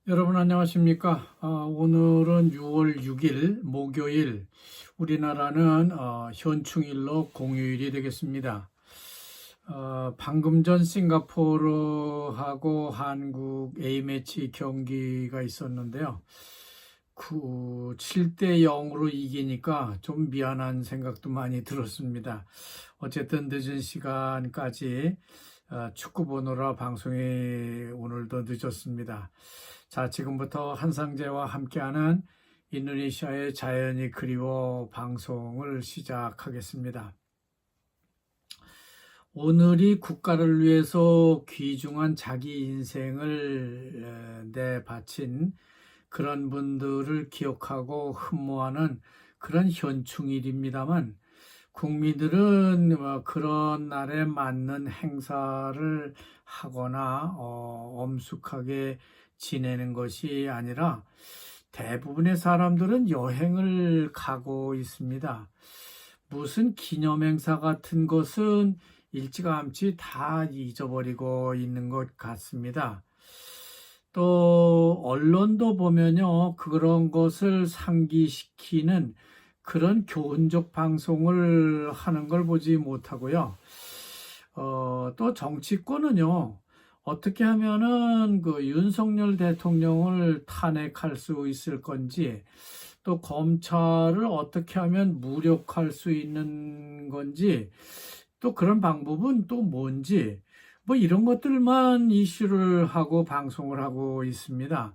여러분 안녕하십니까? 오늘은 6월 6일 목요일, 우리나라는 현충일로 공휴일이 되겠습니다. 방금 전 싱가포르하고 한국 A매치 경기가 있었는데요. 7대 0으로 이기니까 좀 미안한 생각도 많이 들었습니다. 어쨌든 늦은 시간까지 축구 보느라 방송이 오늘도 늦었습니다. 자, 지금부터 한상재와 함께하는 인도네시아의 자연이 그리워 방송을 시작하겠습니다. 오늘이 국가를 위해서 귀중한 자기 인생을 내바친 그런 분들을 기억하고 흠모하는 그런 현충일입니다만, 국민들은 그런 날에 맞는 행사를 하거나 엄숙하게 지내는 것이 아니라 대부분의 사람들은 여행을 가고 있습니다. 무슨 기념행사 같은 것은 일찌감치 다 잊어버리고 있는 것 같습니다. 또 언론도 보면요, 그런 것을 상기시키는 그런 교훈적 방송을 하는 걸 보지 못하고요. 또 정치권은요, 어떻게 하면은 그 윤석열 대통령을 탄핵할 수 있을 건지, 또 검찰을 어떻게 하면 무력할 수 있는 건지, 또 그런 방법은 또 뭔지, 뭐 이런 것들만 이슈를 하고 방송을 하고 있습니다.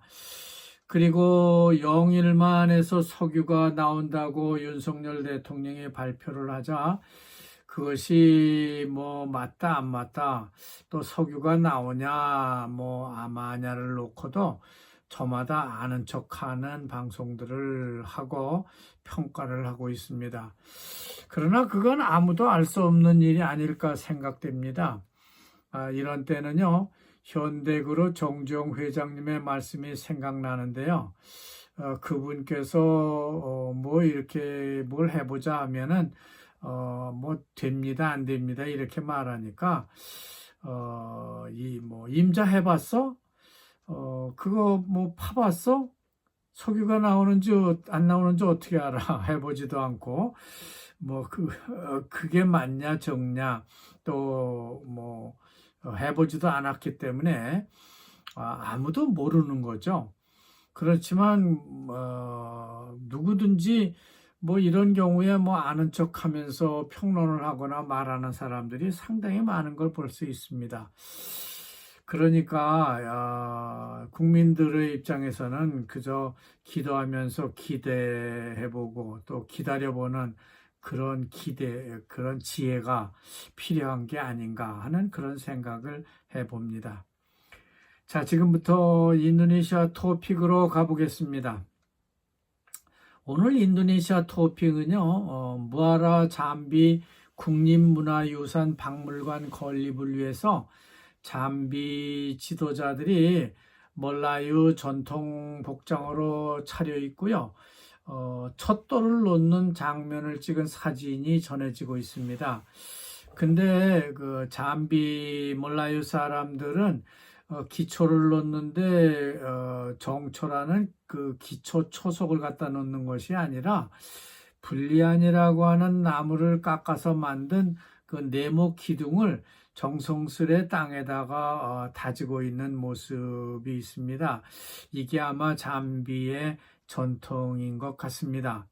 그리고 영일 만에서 석유가 나온다고 윤석열 대통령이 발표를 하자 그것이 뭐 맞다 안 맞다, 또 석유가 나오냐 뭐 아마냐를 놓고도 저마다 아는 척하는 방송들을 하고 평가를 하고 있습니다. 그러나 그건 아무도 알 수 없는 일이 아닐까 생각됩니다. 이런 때는요, 현대그룹 정주영 회장님의 말씀이 생각나는데요. 그분께서 뭐 이렇게 뭘 해보자 하면은 뭐 됩니다 안 됩니다 이렇게 말하니까 이 뭐 임자 해봤어? 그거 뭐 파봤어? 석유가 나오는지 안 나오는지 어떻게 알아? 해보지도 않고 뭐 그게 맞냐 적냐 또 뭐 해보지도 않았기 때문에 아무도 모르는 거죠. 그렇지만 누구든지 뭐 이런 경우에 뭐 아는 척하면서 평론을 하거나 말하는 사람들이 상당히 많은 걸 볼 수 있습니다. 그러니까 국민들의 입장에서는 그저 기도하면서 기대해보고 또 기다려보는 그런 그런 지혜가 필요한 게 아닌가 하는 그런 생각을 해봅니다. 자, 지금부터 인도네시아 토픽으로 가보겠습니다. 오늘 인도네시아 토픽은요, 무아라 잠비 국립문화유산 박물관 건립을 위해서 잠비 지도자들이 멀라유 전통 복장으로 차려입고요. 촛돌을 놓는 장면을 찍은 사진이 전해지고 있습니다. 근데 그 잠비 몰라유 사람들은 기초를 놓는데 정초라는 그 기초 초석을 갖다 놓는 것이 아니라 불리안이라고 하는 나무를 깎아서 만든 그 네모 기둥을 정성스레 땅에다가 다지고 있는 모습이 있습니다. 이게 아마 잠비의 전통인 것 같습니다.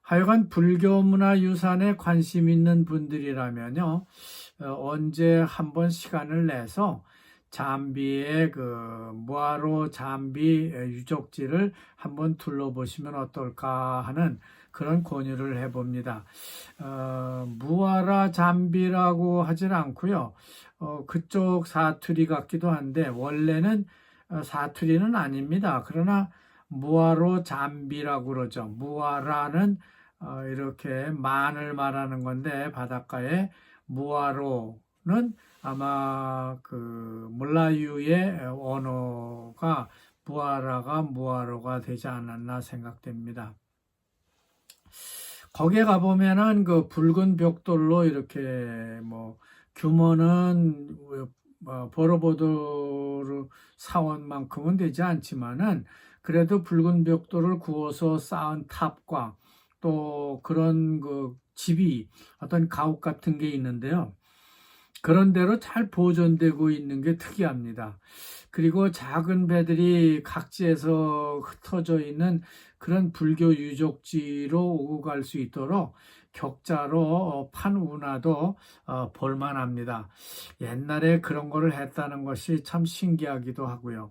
하여간 불교 문화 유산에 관심 있는 분들이라면요, 언제 한번 시간을 내서 잠비의 그 무아로 잠비 유적지를 한번 둘러보시면 어떨까 하는 그런 권유를 해봅니다. 무아라 잠비라고 하진 않고요. 그쪽 사투리 같기도 한데 원래는 사투리는 아닙니다. 그러나 무아로 잠비라고 그러죠. 무아라는 이렇게 만을 말하는 건데 바닷가에 무아로는 아마 그 몰라유의 언어가 무아라가 무아로가 되지 않았나 생각됩니다. 거기에 가보면은 그 붉은 벽돌로 이렇게 뭐 규모는 버러보드 사원만큼은 되지 않지만은 그래도 붉은 벽돌을 구워서 쌓은 탑과 또 그런 그 집이 어떤 가옥 같은 게 있는데요. 그런 대로 잘 보존되고 있는 게 특이합니다. 그리고 작은 배들이 각지에서 흩어져 있는 그런 불교 유적지로 오고 갈 수 있도록 격자로 판 운하도 볼만합니다. 옛날에 그런 거를 했다는 것이 참 신기하기도 하고요.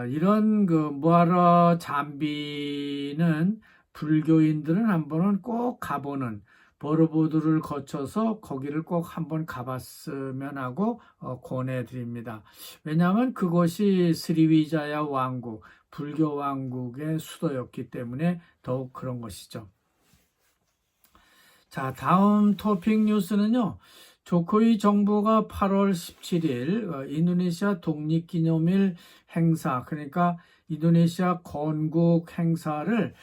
이런 그 무하라 잠비는 불교인들은 한 번은 꼭 가보는 버러보드를 거쳐서 거기를 꼭 한번 가봤으면 하고 권해드립니다. 왜냐하면 그것이 스리비자야 왕국, 불교 왕국의 수도였기 때문에 더욱 그런 것이죠. 자, 다음 토픽 뉴스는요. 조코이 정부가 8월 17일 인도네시아 독립기념일 행사, 그러니까 인도네시아 건국 행사를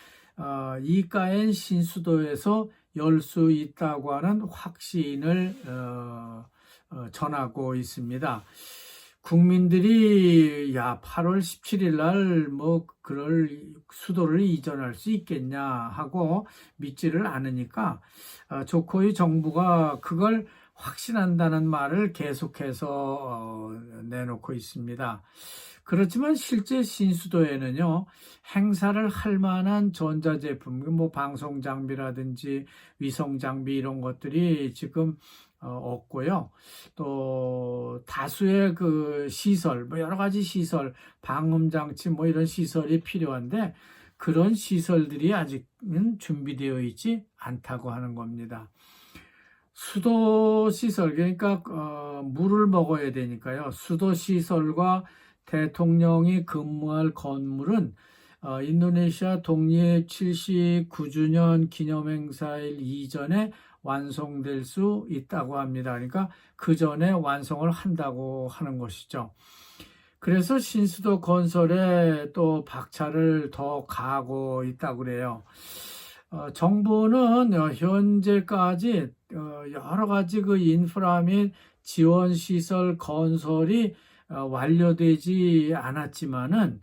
이카엔 신수도에서 열 수 있다고 하는 확신을 전하고 있습니다. 국민들이 8월 17일 날 뭐 그럴 수도를 이전할 수 있겠냐 하고 믿지를 않으니까 조코이 정부가 그걸 확신한다는 말을 계속해서 내놓고 있습니다. 그렇지만 실제 신수도에는요, 행사를 할 만한 전자제품, 뭐 방송 장비라든지 위성 장비 이런 것들이 지금 없고요. 또 다수의 그 시설, 뭐 여러 가지 시설, 방음 장치 뭐 이런 시설이 필요한데 그런 시설들이 아직은 준비되어 있지 않다고 하는 겁니다. 수도 시설, 그러니까 물을 먹어야 되니까요. 수도 시설과 대통령이 근무할 건물은 인도네시아 독립 79주년 기념행사일 이전에 완성될 수 있다고 합니다. 그러니까 그 전에 완성을 한다고 하는 것이죠. 그래서 신수도 건설에 또 박차를 더 가하고 있다고 그래요. 정부는 현재까지 여러 가지 그 인프라 및 지원 시설 건설이 완료되지 않았지만은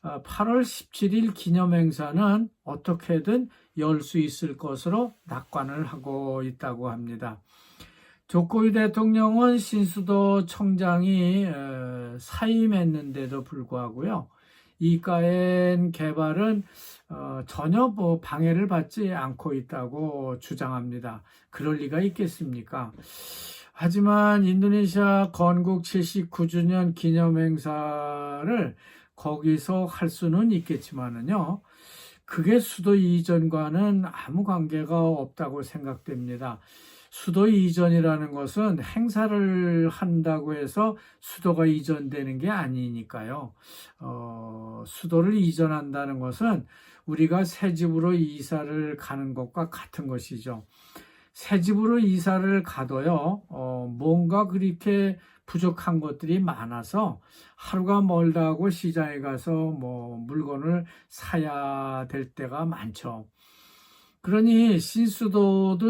8월 17일 기념행사는 어떻게든 열 수 있을 것으로 낙관을 하고 있다고 합니다. 조코이 대통령은 신수도 청장이 사임했는데도 불구하고요. 이카엔 개발은 전혀 뭐 방해를 받지 않고 있다고 주장합니다. 그럴 리가 있겠습니까? 하지만 인도네시아 건국 79주년 기념행사를 거기서 할 수는 있겠지만은요. 그게 수도 이전과는 아무 관계가 없다고 생각됩니다. 수도 이전이라는 것은 행사를 한다고 해서 수도가 이전되는 게 아니니까요. 수도를 이전한다는 것은 우리가 새 집으로 이사를 가는 것과 같은 것이죠. 새 집으로 이사를 가도요, 뭔가 그렇게 부족한 것들이 많아서 하루가 멀다 하고 시장에 가서 뭐 물건을 사야 될 때가 많죠. 그러니 신수도로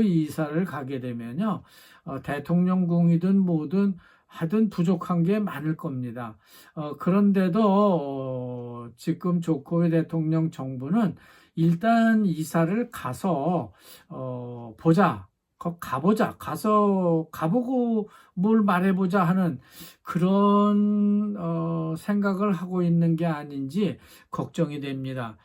이사를 가게 되면요, 대통령궁이든 뭐든 하여튼 부족한 게 많을 겁니다. 그런데도 지금 조코이 대통령 정부는 일단 이사를 가서 보자. 가보자. 가보고 뭘 말해보자 하는 그런 생각을 하고 있는 게 아닌지 걱정이 됩니다.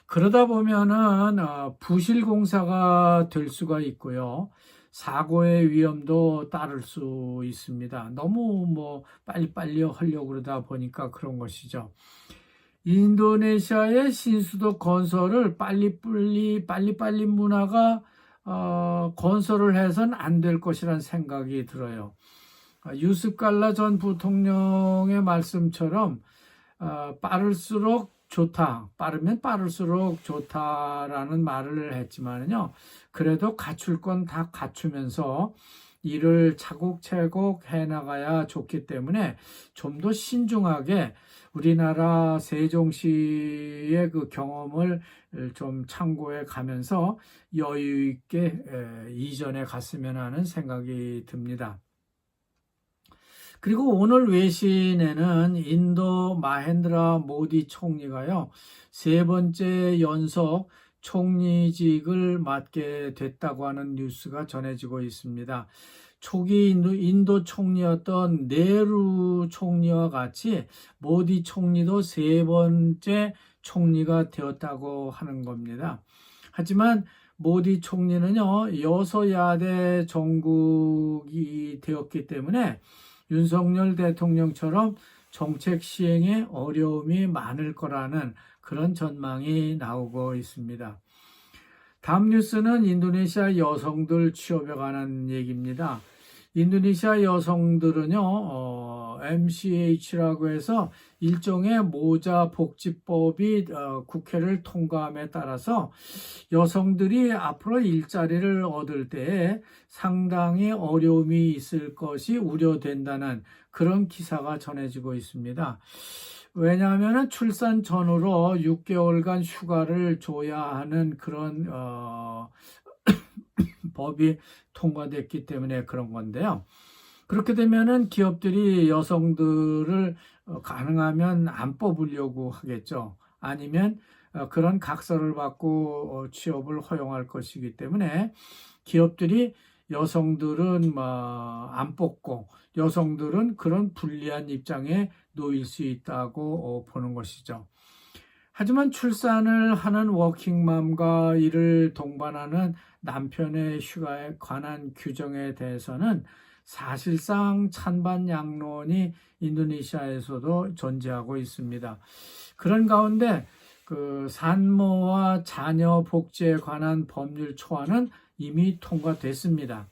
그러다 보면은 부실 공사가 될 수가 있고요. 사고의 위험도 따를 수 있습니다. 너무 뭐 빨리빨리 하려고 그러다 보니까 그런 것이죠. 인도네시아의 신수도 건설을 빨리빨리 문화가 건설을 해서는 안 될 것이라는 생각이 들어요. 유습 갈라 전 부통령의 말씀처럼 빠를수록 좋다, 빠르면 빠를수록 좋다라는 말을 했지만요. 그래도 갖출 건 다 갖추면서 일을 차곡차곡 해나가야 좋기 때문에 좀 더 신중하게 우리나라 세종시의 그 경험을 좀 참고해 가면서 여유 있게 이전해 갔으면 하는 생각이 듭니다. 그리고 오늘 외신에는 인도 마헨드라 모디 총리가요, 세 번째 연속 총리직을 맡게 됐다고 하는 뉴스가 전해지고 있습니다. 초기 인도 총리였던 네루 총리와 같이 모디 총리도 세 번째 총리가 되었다고 하는 겁니다. 하지만 모디 총리는요, 여소야대 정국이 되었기 때문에 윤석열 대통령처럼 정책 시행에 어려움이 많을 거라는 그런 전망이 나오고 있습니다. 다음 뉴스는 인도네시아 여성들 취업에 관한 얘기입니다. 인도네시아 여성들은요, MCH라고 해서 일종의 모자 복지법이 국회를 통과함에 따라서 여성들이 앞으로 일자리를 얻을 때에 상당히 어려움이 있을 것이 우려된다는 그런 기사가 전해지고 있습니다. 왜냐하면 출산 전후로 6개월간 휴가를 줘야 하는 그런 법이 통과됐기 때문에 그런 건데요. 그렇게 되면은 기업들이 여성들을 가능하면 안 뽑으려고 하겠죠. 아니면 그런 각서를 받고 취업을 허용할 것이기 때문에 기업들이 여성들은 안 뽑고 여성들은 그런 불리한 입장에 놓일 수 있다고 보는 것이죠. 하지만 출산을 하는 워킹맘과 이를 동반하는 남편의 휴가에 관한 규정에 대해서는 사실상 찬반 양론이 인도네시아에서도 존재하고 있습니다. 그런 가운데 그 산모와 자녀 복지에 관한 법률 초안은 이미 통과됐습니다.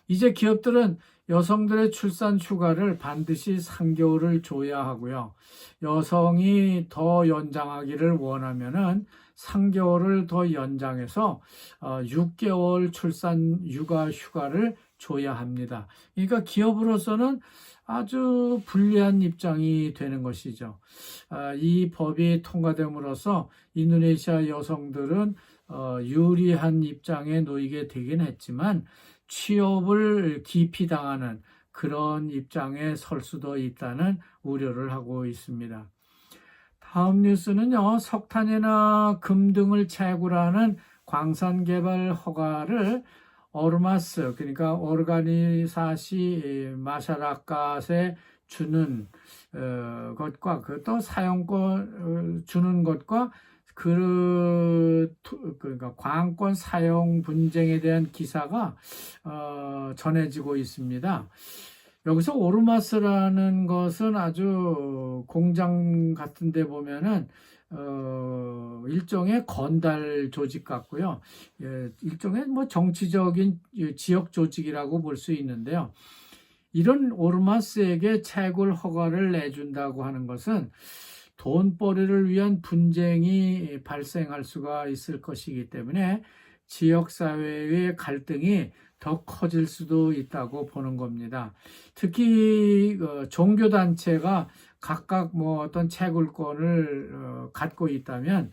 이제 기업들은 여성들의 출산 휴가를 반드시 3개월을 줘야 하고요. 여성이 더 연장하기를 원하면은 3개월을 더 연장해서 6개월 출산 육아 휴가를 줘야 합니다. 그러니까 기업으로서는 아주 불리한 입장이 되는 것이죠. 이 법이 통과됨으로써 인도네시아 여성들은 유리한 입장에 놓이게 되긴 했지만 취업을 기피당하는 그런 입장에 설 수도 있다는 우려를 하고 있습니다. 다음 뉴스는요, 석탄이나 금 등을 채굴하는 광산개발 허가를 오르마스, 그러니까 오르가니사시 마샤라카스에 주는 것과 또 사용권 주는 것과 그러니까 관권 사용 분쟁에 대한 기사가 전해지고 있습니다. 여기서 오르마스라는 것은 아주 공장 같은 데 보면은 일종의 건달 조직 같고요. 일종의 뭐 정치적인 지역 조직이라고 볼 수 있는데요. 이런 오르마스에게 채굴 허가를 내준다고 하는 것은 돈벌이를 위한 분쟁이 발생할 수가 있을 것이기 때문에 지역사회의 갈등이 더 커질 수도 있다고 보는 겁니다. 특히 종교단체가 각각 뭐 어떤 채굴권을 갖고 있다면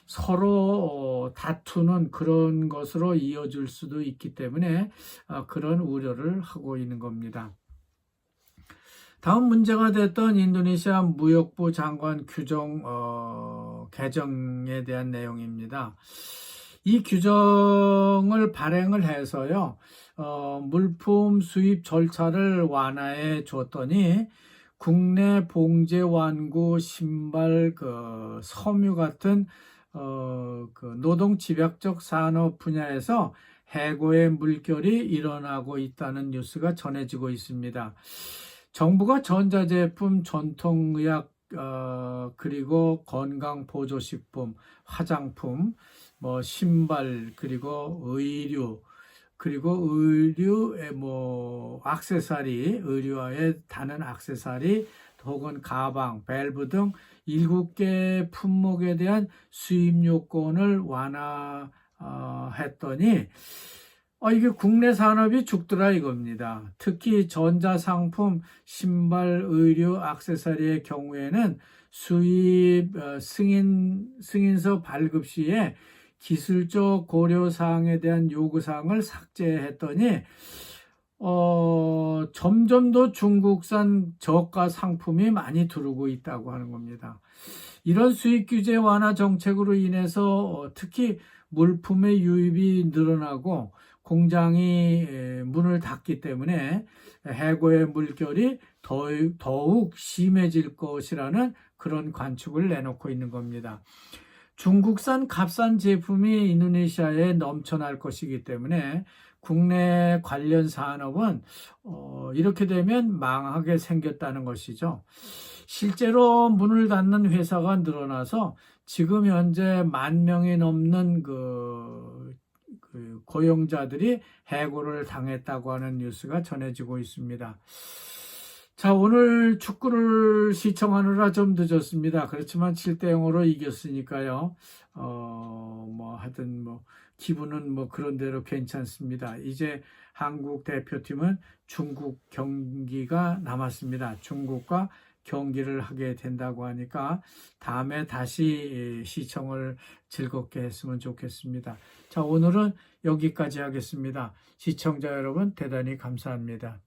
서로 다투는 그런 것으로 이어질 수도 있기 때문에 그런 우려를 하고 있는 겁니다. 다음 문제가 됐던 인도네시아 무역부 장관 규정 개정에 대한 내용입니다. 이 규정을 발행을 해서요, 물품 수입 절차를 완화해 줬더니 국내 봉제 완구, 신발, 섬유 같은 노동 집약적 산업 분야에서 해고의 물결이 일어나고 있다는 뉴스가 전해지고 있습니다. 정부가 전자제품, 전통의학, 그리고 건강보조식품, 화장품, 뭐 신발, 그리고 의류, 의류의 뭐 액세서리, 의류화에 다는 액세서리, 혹은 가방, 밸브 등 7개 품목에 대한 수입 요건을 완화했더니 이게 국내 산업이 죽더라 이겁니다. 특히 전자상품, 신발, 의류, 액세서리의 경우에는 수입 승인서 발급 시에 기술적 고려사항에 대한 요구사항을 삭제했더니 점점 더 중국산 저가 상품이 많이 들어오고 있다고 하는 겁니다. 이런 수입 규제 완화 정책으로 인해서 특히 물품의 유입이 늘어나고 공장이 문을 닫기 때문에 해고의 물결이 더욱 심해질 것이라는 그런 관측을 내놓고 있는 겁니다. 중국산 값싼 제품이 인도네시아에 넘쳐날 것이기 때문에 국내 관련 산업은 이렇게 되면 망하게 생겼다는 것이죠. 실제로 문을 닫는 회사가 늘어나서 지금 현재 10,000명이 넘는 그 고용자들이 해고를 당했다고 하는 뉴스가 전해지고 있습니다. 자, 오늘 축구를 시청하느라 좀 늦었습니다. 그렇지만 7대0으로 이겼으니까요. 하여튼 기분은 그런 대로 괜찮습니다. 이제 한국 대표팀은 중국 경기가 남았습니다. 중국과 경기를 하게 된다고 하니까 다음에 다시 시청을 즐겁게 했으면 좋겠습니다. 자, 오늘은 여기까지 하겠습니다. 시청자 여러분 대단히 감사합니다.